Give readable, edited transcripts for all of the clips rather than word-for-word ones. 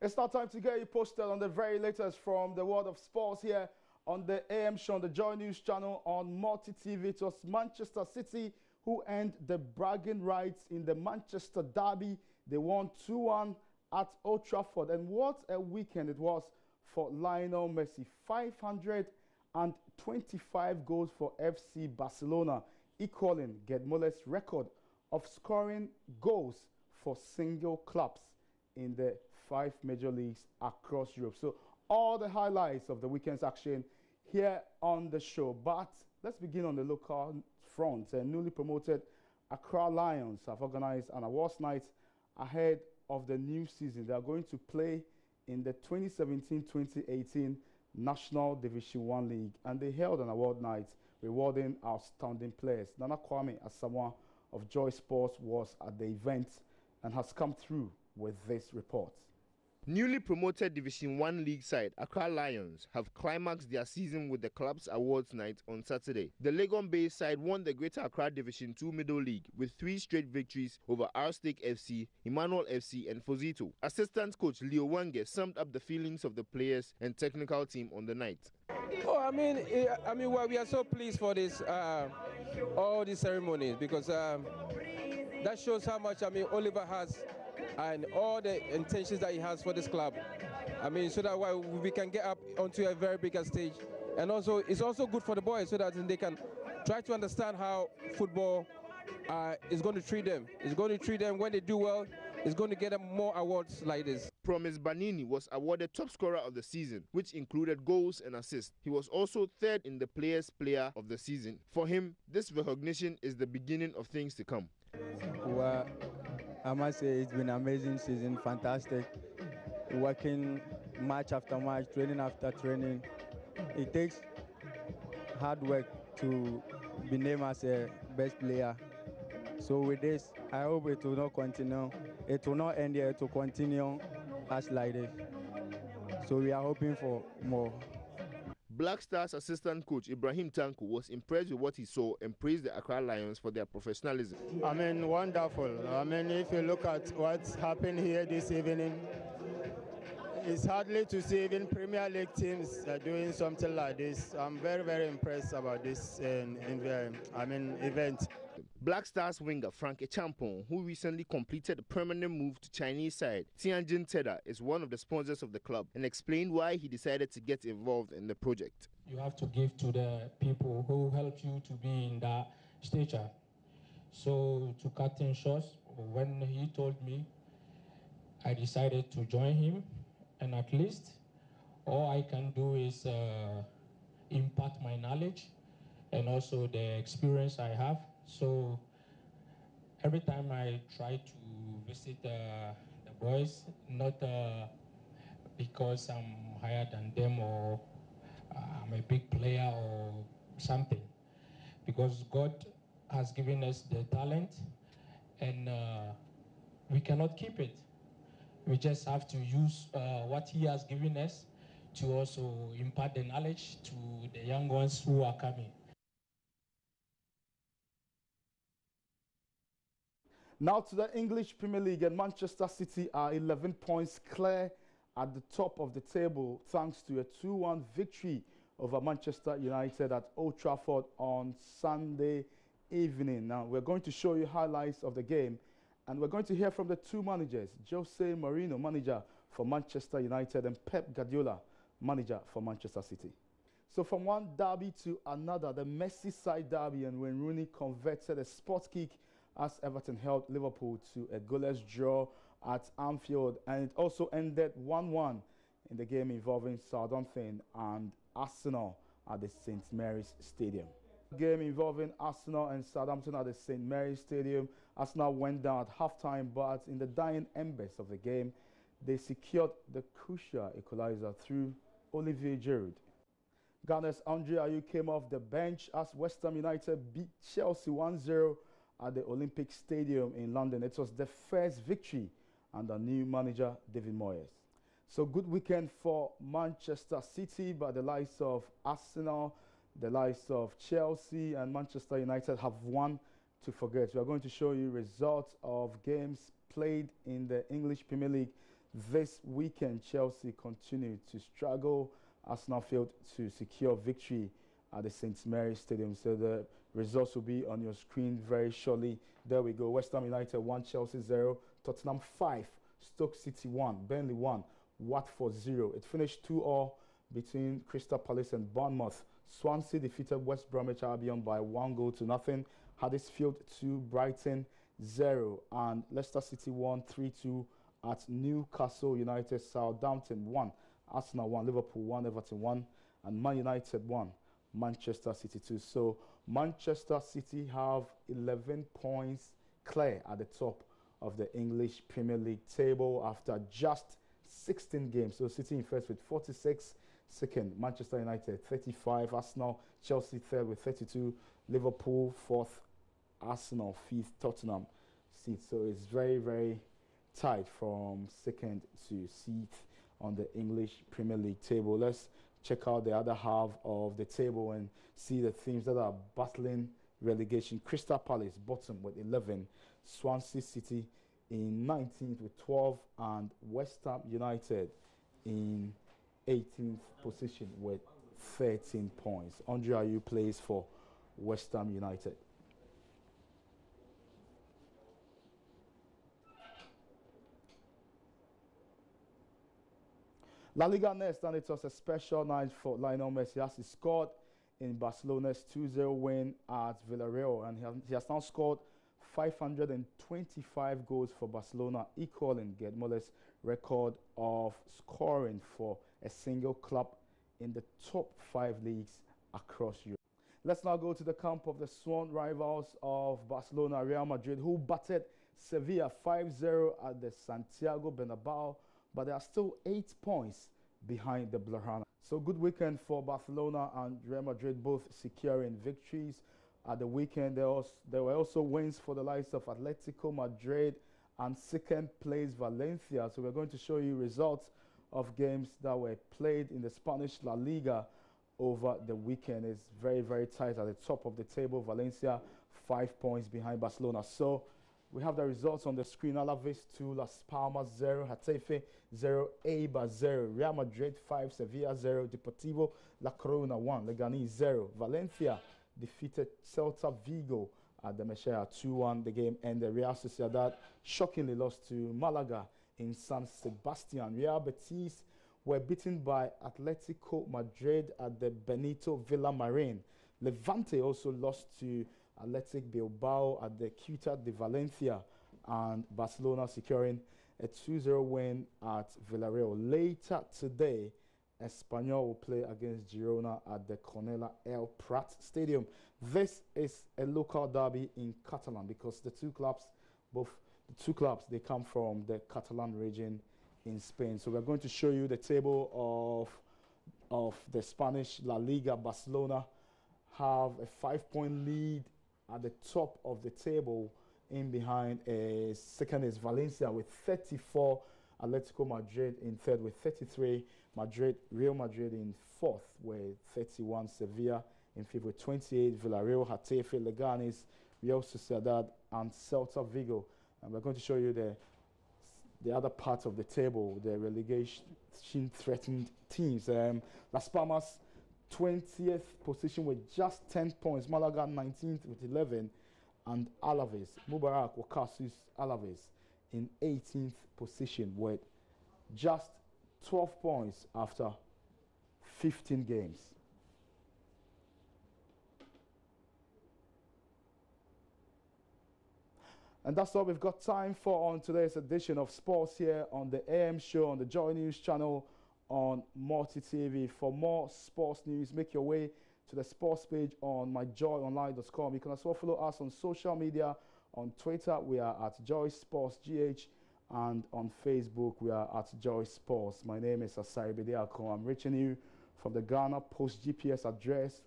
It's now time to get you posted on the very latest from the world of sports here on the AM show on the JoyNews channel on Multi TV. It was Manchester City who earned the bragging rights in the Manchester derby. They won 2-1 at Old Trafford, and what a weekend it was for Lionel Messi. 525 goals for FC Barcelona, equaling Gerd Muller's record of scoring goals for single clubs in the 5 major leagues across Europe. So all the highlights of the weekend's action here on the show. But let's begin on the local front. Newly promoted Accra Lions have organized an awards night ahead of the new season. They are going to play in the 2017-2018 National Division 1 League, and they held an award night rewarding outstanding players. Nana Kwame Asamoah of Joy Sports was at the event and has come through with this report. Newly promoted Division 1 League side Accra Lions have climaxed their season with the club's awards night on Saturday. The Legon-based side won the Greater Accra Division 2 Middle League with 3 straight victories over R-Stake FC, Emmanuel FC and Fozito. Assistant coach Leo Wange summed up the feelings of the players and technical team on the night. Well, we are so pleased for this, all these ceremonies, because that shows how much Oliver has and all the intentions that he has for this club. So that we can get up onto a very bigger stage, and also it's also good for the boys so that they can try to understand how football is going to treat them. It's going to treat them when they do well. It's going to get them more awards like this. Promise Banini was awarded top scorer of the season, which included goals and assists. He was also third in the Players' Player of the season. For him, this recognition is the beginning of things to come. Well, I must say it's been an amazing season, fantastic. Working match after match, training after training. It takes hard work to be named as a best player. So with this, I hope it will not continue. It will not end here, it will continue as like this. So we are hoping for more. Black Stars assistant coach Ibrahim Tanko was impressed with what he saw and praised the Accra Lions for their professionalism. Wonderful. If you look at what's happened here this evening, it's hardly to see even Premier League teams are doing something like this. I'm very, very impressed about this event. Black Stars winger Frank Echampong, who recently completed a permanent move to Chinese side Tianjin Teda, is one of the sponsors of the club and explained why he decided to get involved in the project. You have to give to the people who help you to be in that stature. So to cut things short, when he told me, I decided to join him, and at least all I can do is impart my knowledge and also the experience I have. So every time I try to visit the boys, not because I'm higher than them or I'm a big player or something, because God has given us the talent and we cannot keep it. We just have to use what he has given us to also impart the knowledge to the young ones who are coming. Now to the English Premier League, and Manchester City are 11 points clear at the top of the table thanks to a 2-1 victory over Manchester United at Old Trafford on Sunday evening. Now we're going to show you highlights of the game, and we're going to hear from the two managers, Jose Mourinho, manager for Manchester United, and Pep Guardiola, manager for Manchester City. So from one derby to another, the Merseyside derby, and when Rooney converted a spot kick as Everton held Liverpool to a goalless draw at Anfield, and it also ended 1-1 in the game involving Southampton and Arsenal at the St. Mary's Stadium. Game involving Arsenal and Southampton at the St. Mary's Stadium. Arsenal went down at halftime, but in the dying embers of the game, they secured the crucial equalizer through Olivier Giroud. Ghana's Andre Ayew came off the bench as West Ham United beat Chelsea 1-0 at the Olympic Stadium in London. It was the first victory under new manager David Moyes. So good weekend for Manchester City, but the likes of Arsenal, the likes of Chelsea and Manchester United have won to forget. We are going to show you results of games played in the English Premier League This weekend, Chelsea continued to struggle. Arsenal failed to secure victory at the St. Mary's Stadium. So the results will be on your screen very shortly. There we go. West Ham United 1, Chelsea 0, Tottenham 5, Stoke City 1, Burnley 1, Watford 0. It finished 2-2 between Crystal Palace and Bournemouth. Swansea defeated West Bromwich Albion by 1-0. Huddersfield 2, Brighton 0, and Leicester City 1, 3-2 at Newcastle United. Southampton 1, Arsenal 1, Liverpool 1, Everton 1, and Man United 1, Manchester City 2. So Manchester City have 11 points clear at the top of the English Premier League table after just 16 games. So City in first with 46, second Manchester United 35, Arsenal, Chelsea third with 32, Liverpool fourth, Arsenal fifth, Tottenham sixth. So it's very, very tight from second to sixth on the English Premier League table. Let's check out the other half of the table and see the teams that are battling relegation. Crystal Palace bottom with 11, Swansea City in 19th with 12, and West Ham United in 18th position with 13 points. Andre Ayew plays for West Ham United. La Liga next, and it was a special night for Lionel Messi as he scored in Barcelona's 2-0 win at Villarreal, and he has now scored 525 goals for Barcelona, equaling Gerd Muller's record of scoring for a single club in the top 5 leagues across Europe. Let's now go to the camp of the sworn rivals of Barcelona, Real Madrid, who battered Sevilla 5-0 at the Santiago Bernabeu, but they are still 8 points behind the Blaugrana. So good weekend for Barcelona and Real Madrid, both securing victories. At the weekend, there were also wins for the likes of Atletico Madrid and second place Valencia. So we're going to show you results of games that were played in the Spanish La Liga over the weekend. It's very, very tight at the top of the table. Valencia 5 points behind Barcelona. So we have the results on the screen. Alaves 2, Las Palmas 0, Getafe 0, Eibar 0, Real Madrid 5, Sevilla 0, Deportivo La Corona 1, Leganés 0. Valencia defeated Celta Vigo at the Mestalla 2-1. The game ended. Real Sociedad shockingly lost to Malaga in San Sebastian. Real Betis were beaten by Atletico Madrid at the Benito Villamarín. Levante also lost to Athletic Bilbao at the Ciutat de Valencia, and Barcelona securing a 2-0 win at Villarreal. Later today, Espanyol will play against Girona at the Cornellà El Prat Stadium. This is a local derby in Catalan because the two clubs, they come from the Catalan region in Spain. So we're going to show you the table of the Spanish La Liga. Barcelona have a 5-point lead at the top of the table. In behind, second is Valencia with 34, Atletico Madrid in third with 33, Real Madrid in fourth with 31, Sevilla in fifth with 28, Villarreal, Getafe, Leganés, Real Sociedad, and Celta Vigo. And we're going to show you the other part of the table, the relegation-threatened teams. Las Palmas 20th position with just 10 points, Malaga 19th with 11, and Alaves, Mubarak Wakasu's Alaves in 18th position with just 12 points after 15 games. And that's all we've got time for on today's edition of Sports here on the AM show on the Joy News channel on Multi TV. For more sports news, make your way to the sports page on myjoyonline.com. You can as well follow us on social media. On Twitter, we are at Joy Sports GH, and on Facebook, we are at Joy Sports. My name is Asari Bediako. I'm reaching you from the Ghana Post GPS address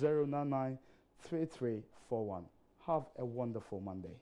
0993341. Have a wonderful Monday.